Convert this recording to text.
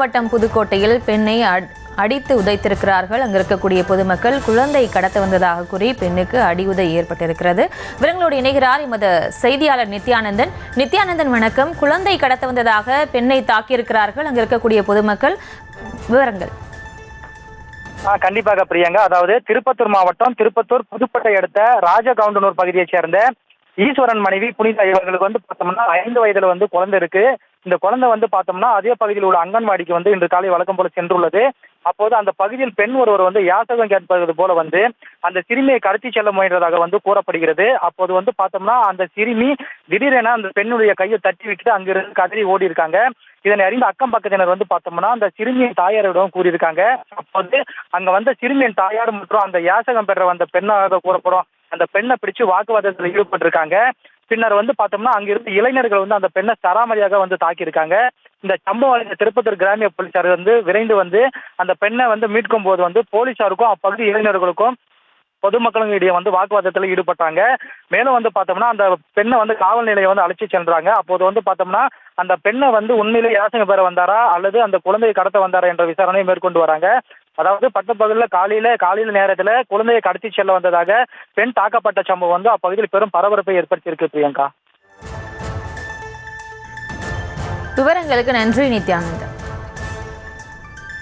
மாவட்டம் புதுக்கோட்டையில் பெண்ணை அடித்து உதைத்திருக்கிறார்கள். அங்கு இருக்கக்கூடிய பொதுமக்கள் குழந்தை கடத்த வந்ததாக கூறி பெண்ணுக்கு அடியுதை ஏற்பட்டிருக்கிறது. விவரங்களோடு இணைகிறார் எமது செய்தியாளர் நித்யானந்தன். நித்யானந்தன் வணக்கம். குழந்தை கடத்த வந்ததாக பெண்ணை தாக்கியிருக்கிறார்கள் அங்கு இருக்கக்கூடிய பொதுமக்கள், விவரங்கள். கண்டிப்பாக பிரியங்கா. அதாவது திருப்பத்தூர் மாவட்டம் திருப்பத்தூர் புதுக்கோட்டை அடுத்த ராஜகவுண்டனூர் பகுதியைச் சேர்ந்த ஈஸ்வரன் மனைவி புனிதா இவர்களுக்கு பார்த்தோம்னா 5 வயதுல குழந்தை இருக்கு. இந்த குழந்தை பார்த்தோம்னா அதே பகுதியில் உள்ள அங்கன்வாடிக்கு இன்று காலை வழக்கம் போல சென்றுள்ளது. அப்போது அந்த பகுதியில் பெண் ஒருவர் யாசகம் கேட்பது போல அந்த சிறுமியை கடத்தி செல்ல முயன்றதாக கூறப்படுகிறது. அப்போது பார்த்தோம்னா அந்த சிறுமி திடீரென அந்த பெண்ணுடைய கையை தட்டி விட்டுட்டு அங்கிருந்து கதறி ஓடி இருக்காங்க. இதனை அறிந்த அக்கம் பக்கத்தினர் பார்த்தோம்னா அந்த சிறுமியின் தாயாரிடம் கூறியிருக்காங்க. அப்போது அங்க சிறுமியின் தாயார் மற்றும் அந்த யாசகம் பெற வந்த பெண்ணாக கூறப்படும் அந்த பெண்ணை பிடிச்சு வாக்குவாதத்தில் ஈடுபட்டிருக்காங்க. பின்னர் பார்த்தோம்னா அங்கிருந்து இளைஞர்கள் அந்த பெண்ணை சராமரியாக தாக்கியிருக்காங்க. இந்த சம்பவம் திருப்பத்தூர் கிராமிய போலீசார் விரைந்து அந்த பெண்ணை மீட்கும் போது போலீசாருக்கும் அப்பகுதி இளைஞர்களுக்கும் பொதுமக்களும் இடையே வாக்குவாதத்தில் ஈடுபட்டாங்க. மேலும் பார்த்தோம்னா அந்த பெண்ணை காவல் நிலையை அழைச்சி சென்றாங்க. அப்போது பார்த்தோம்னா அந்த பெண்ணை உண்மையிலே யாசகம் பெற வந்தாரா அல்லது அந்த குழந்தையை கடத்த வந்தாரா என்ற விசாரணையை மேற்கொண்டு வராங்க. அதாவது பட்டப்பகலில் காலையில நேரத்துல குழந்தையை கடத்தி செல்ல வந்ததாக பெண் தாக்கப்பட்ட சம்பவம் அப்பகுதியில் பெரும் பரபரப்பை ஏற்படுத்தியிருக்கு பிரியங்கா. விவரங்களுக்கு நன்றி நித்யானந்தன்.